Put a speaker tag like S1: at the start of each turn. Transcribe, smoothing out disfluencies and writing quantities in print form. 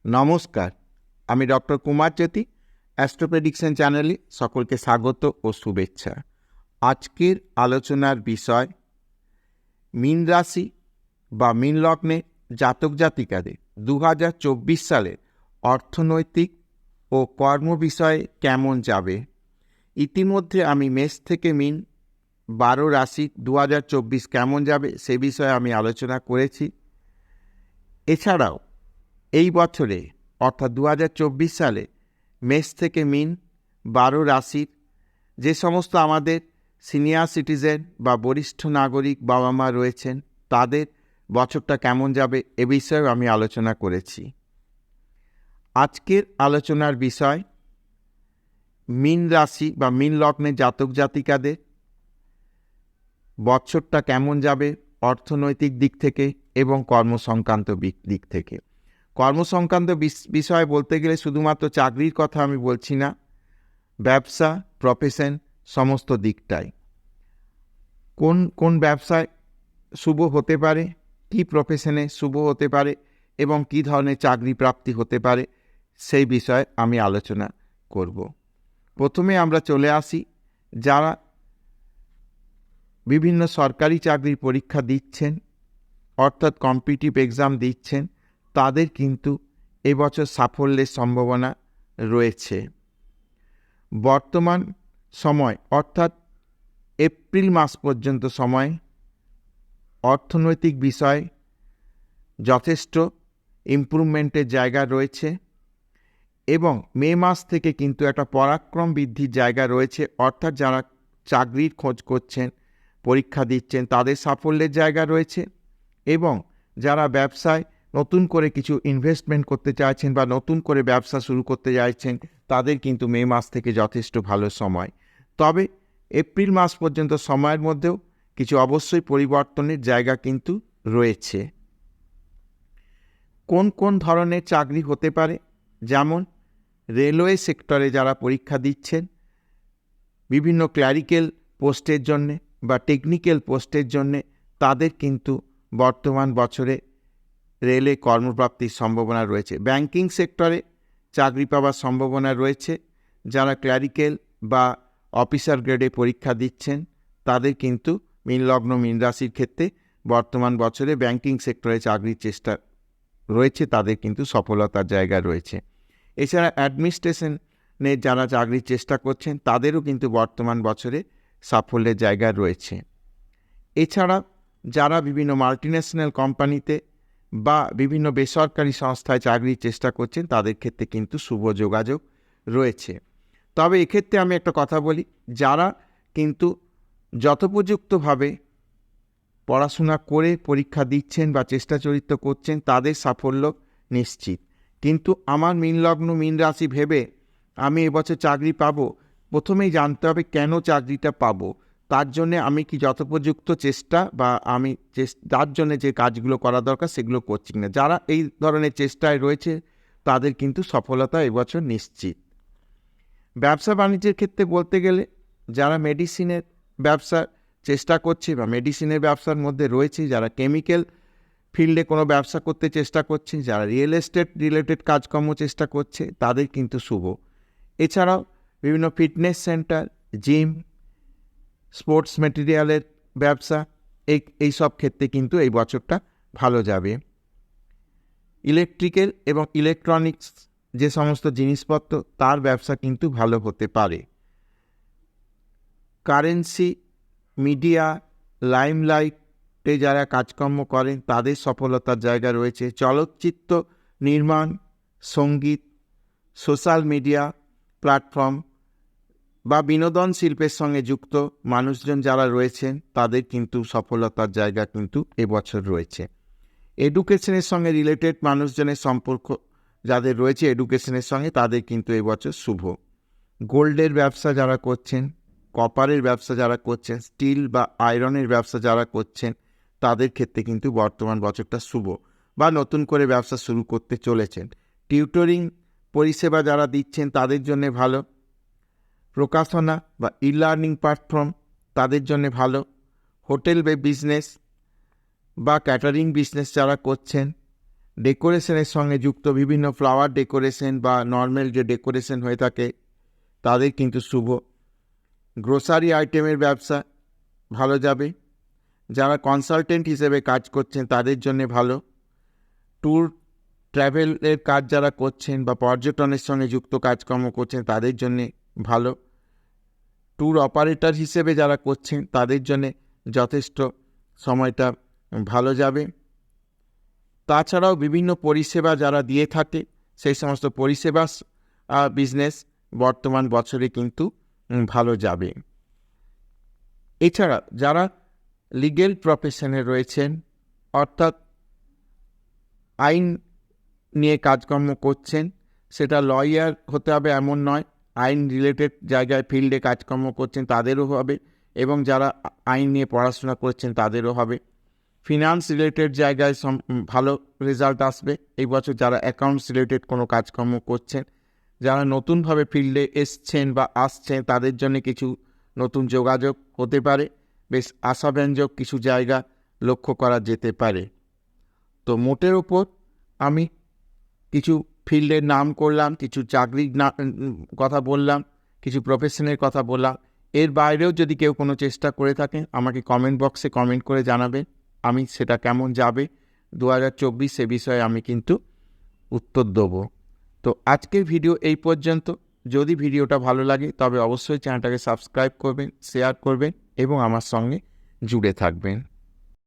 S1: নমস্কার, আমি ডক্টর কুমার জ্যোতি। Astro prediction চ্যানেলে সকলকে স্বাগত ও শুভেচ্ছা। আজকের আলোচনার বিষয় মীন রাশি বা মীন লগ্নে জাতক জাতিকাদের 2024 সালের অর্থনৈতিক ও কর্ম বিষয়ে কেমন যাবে। ইতিমধ্যে আমি মেষ থেকে মীন 12 রাশি 2024 কেমন যাবে সে বিষয়ে আমি আলোচনা করেছি। এছাড়াও এই বছরে অর্থাৎ 2024 সালে মেষ থেকে মীন 12 রাশির যে সমস্ত আমাদের সিনিয়র সিটিজেন বা বরিষ্ঠ নাগরিক বাবা মা রয়েছেন তাদের বছরটা কেমন যাবে এ বিষয়েও আমি আলোচনা করেছি। আজকের আলোচনার বিষয় মীন রাশি বা মীন লগ্নের জাতক জাতিকাদের বছরটা কেমন যাবে অর্থনৈতিক দিক থেকে এবং কর্মসংক্রান্ত দিক থেকে। কর্মসংক্রান্ত বিষয় বলতে গেলে শুধুমাত্র চাকরির কথা আমি বলছি না, ব্যবসা, প্রফেশন সমস্ত দিকটাই। কোন কোন ব্যবসায় শুভ হতে পারে, কি প্রফেশনে শুভ হতে পারে এবং কি ধরনের চাকরি প্রাপ্তি হতে পারে সেই বিষয়ে আমি আলোচনা করব। প্রথমে আমরা চলে আসি যারা বিভিন্ন সরকারি চাকরির পরীক্ষা দিচ্ছেন অর্থাৎ কম্পিটিটিভ এক্সাম দিচ্ছেন, তাদের কিন্তু এবছর সাফল্যের সম্ভাবনা রয়েছে। বর্তমান সময় অর্থাৎ এপ্রিল মাস পর্যন্ত সময় অর্থনৈতিক বিষয় যথেষ্ট ইমপ্রুভমেন্টের জায়গা রয়েছে এবং মে মাস থেকে কিন্তু একটা পরাক্রম বৃদ্ধির জায়গা রয়েছে। অর্থাৎ যারা চাকরির খোঁজ করছেন, পরীক্ষা দিচ্ছেন, তাদের সাফল্যের জায়গা রয়েছে এবং যারা ব্যবসায় নতুন করে কিছু ইনভেস্টমেন্ট করতে চাইছেন বা নতুন করে ব্যবসা শুরু করতে চাইছেন তাদের কিন্তু মে মাস থেকে যথেষ্ট ভালো সময়। তবে এপ্রিল মাস পর্যন্ত সময়ের মধ্যেও কিছু অবশ্যই পরিবর্তনের জায়গা কিন্তু রয়েছে। কোন কোন ধরনের চাকরি হতে পারে, যেমন রেলওয়ে সেক্টরে যারা পরীক্ষা দিচ্ছেন বিভিন্ন ক্লারিক্যাল পোস্টের জন্যে বা টেকনিক্যাল পোস্টের জন্যে, তাদের কিন্তু বর্তমান বছরে রেলে কর্মপ্রাপ্তির সম্ভাবনা রয়েছে। ব্যাংকিং সেক্টরে চাকরি পাওয়ার সম্ভাবনা রয়েছে। যারা ক্লারিক্যাল বা অফিসার গ্রেডে পরীক্ষা দিচ্ছেন তাদের কিন্তু মীন লগ্ন মীন রাশির ক্ষেত্রে বর্তমান বছরে ব্যাংকিং সেক্টরে চাকরির চেষ্টা রয়েছে, তাদের কিন্তু সফলতার জায়গা রয়েছে। এছাড়া অ্যাডমিনিস্ট্রেশনে যারা চাকরির চেষ্টা করছেন তাদেরও কিন্তু বর্তমান বছরে সাফল্যের জায়গা রয়েছে। এছাড়া যারা বিভিন্ন মাল্টিন্যাশনাল কোম্পানিতে বা বিভিন্ন বেসরকারি সংস্থায় চাকরির চেষ্টা করছেন তাদের ক্ষেত্রে কিন্তু শুভ যোগাযোগ রয়েছে। তবে এক্ষেত্রে আমি একটা কথা বলি, যারা কিন্তু যথোপযুক্তভাবে পড়াশোনা করে পরীক্ষা দিচ্ছেন বা চেষ্টা চরিত্র করছেন তাদের সাফল্য নিশ্চিত। কিন্তু আমার মীন লগ্ন মীন রাশি ভেবে আমি এবছর চাকরি পাবো, প্রথমেই জানতে হবে কেন চাকরিটা পাবো, তার জন্যে আমি কি যথোপযুক্ত চেষ্টা বা আমি তার জন্য যে কাজগুলো করা দরকার সেগুলো করছি না। যারা এই ধরনের চেষ্টায় রয়েছে তাদের কিন্তু সফলতা এবছর নিশ্চিত। ব্যবসা বাণিজ্যের ক্ষেত্রে বলতে গেলে যারা মেডিসিনের ব্যবসা চেষ্টা করছে বা মেডিসিনের ব্যবসার মধ্যে রয়েছে, যারা কেমিক্যাল ফিল্ডে কোনো ব্যবসা করতে চেষ্টা করছে, যারা রিয়েল এস্টেট রিলেটেড কাজকর্ম চেষ্টা করছে তাদের কিন্তু শুভ। এছাড়াও বিভিন্ন ফিটনেস সেন্টার, জিম, স্পোর্টস মেটেরিয়ালের ব্যবসা এই সব ক্ষেত্রে কিন্তু এই বছরটা ভালো যাবে। ইলেকট্রিক্যাল এবং ইলেকট্রনিক্স যে সমস্ত জিনিসপত্র তার ব্যবসা কিন্তু ভালো হতে পারে। কারেন্সি, মিডিয়া, লাইমলাইটে যারা কাজকর্ম করেন তাদের সফলতার জায়গা রয়েছে। চলচ্চিত্র নির্মাণ, সঙ্গীত, সোশ্যাল মিডিয়া প্ল্যাটফর্ম বা বিনোদন শিল্পের সঙ্গে যুক্ত মানুষজন যারা রয়েছেন তাদের কিন্তু সফলতার জায়গা কিন্তু এবছর রয়েছে। এডুকেশনের সঙ্গে রিলেটেড মানুষজনের সম্পর্ক যাদের রয়েছে এডুকেশনের সঙ্গে তাদের কিন্তু এবছর শুভ। গোল্ডের ব্যবসা যারা করছেন, কপারের ব্যবসা যারা করছেন, স্টিল বা আয়রনের ব্যবসা যারা করছেন তাদের ক্ষেত্রে কিন্তু বর্তমান বছরটা শুভ বা নতুন করে ব্যবসা শুরু করতে চলেছেন। টিউটরিং পরিষেবা যারা দিচ্ছেন তাদের জন্য ভালো। প্রকাশনা বা ই লার্নিং প্ল্যাটফর্ম তাদের জন্য ভালো। হোটেল বিজনেস বা ক্যাটারিং বিজনেস যারা করছেন, ডেকোরেশনের সঙ্গে যুক্ত বিভিন্ন ফ্লাওয়ার ডেকোরেশন বা নর্মাল যে ডেকোরেশন হয়ে থাকে তাদের কিন্তু শুভ। গ্রোসারি আইটেমের ব্যবসা ভালো যাবে। যারা কনসালটেন্ট হিসেবে কাজ করছেন তাদের জন্য ভালো। ট্যুর ট্র্যাভেলের কাজ যারা করছেন বা পর্যটনের সঙ্গে যুক্ত কাজকর্ম করছেন তাদের জন্যে ভালো। ট্যুর অপারেটর হিসেবে যারা করছেন তাদের জন্যে যথেষ্ট সময়টা ভালো যাবে। তাছাড়াও বিভিন্ন পরিষেবা যারা দিয়ে থাকে সেই সমস্ত পরিষেবা বিজনেস বর্তমান বছরে কিন্তু ভালো যাবে। এছাড়া যারা লিগেল প্রফেশনে রয়েছেন, অর্থাৎ আইন নিয়ে কাজকর্ম করছেন, সেটা লয়ার হতে হবে এমন নয়, আইন রিলেটেড জায়গায় ফিল্ডে কাজকর্ম করছেন তাদেরও হবে, এবং যারা আইন নিয়ে পড়াশোনা করছেন তাদেরও হবে। ফিনান্স রিলেটেড জায়গায় ভালো রেজাল্ট আসবে এই বছর। যারা অ্যাকাউন্টস রিলেটেড কোনো কাজকর্ম করছেন, যারা নতুনভাবে ফিল্ডে এসছেন বা আসছেন তাদের জন্য কিছু নতুন যোগাযোগ হতে পারে, বেশ আশাব্যঞ্জক কিছু জায়গা লক্ষ্য করা যেতে পারে। তো মোটের ওপর আমি কিছু ফিল্ডের নাম করলাম, কিছু চাকরির কথা বললাম, কিছু প্রফেশনের কথা বললাম। এর বাইরেও যদি কেউ কোনো চেষ্টা করে থাকেন আমাকে কমেন্ট বক্সে কমেন্ট করে জানাবেন, আমি সেটা কেমন যাবে 2024 সে বিষয়ে আমি কিন্তু উত্তর দেবো। তো আজকের ভিডিও এই পর্যন্ত। যদি ভিডিওটা ভালো লাগে তবে অবশ্যই চ্যানেলটাকে সাবস্ক্রাইব করবেন, শেয়ার করবেন এবং আমার সঙ্গে জুড়ে থাকবেন।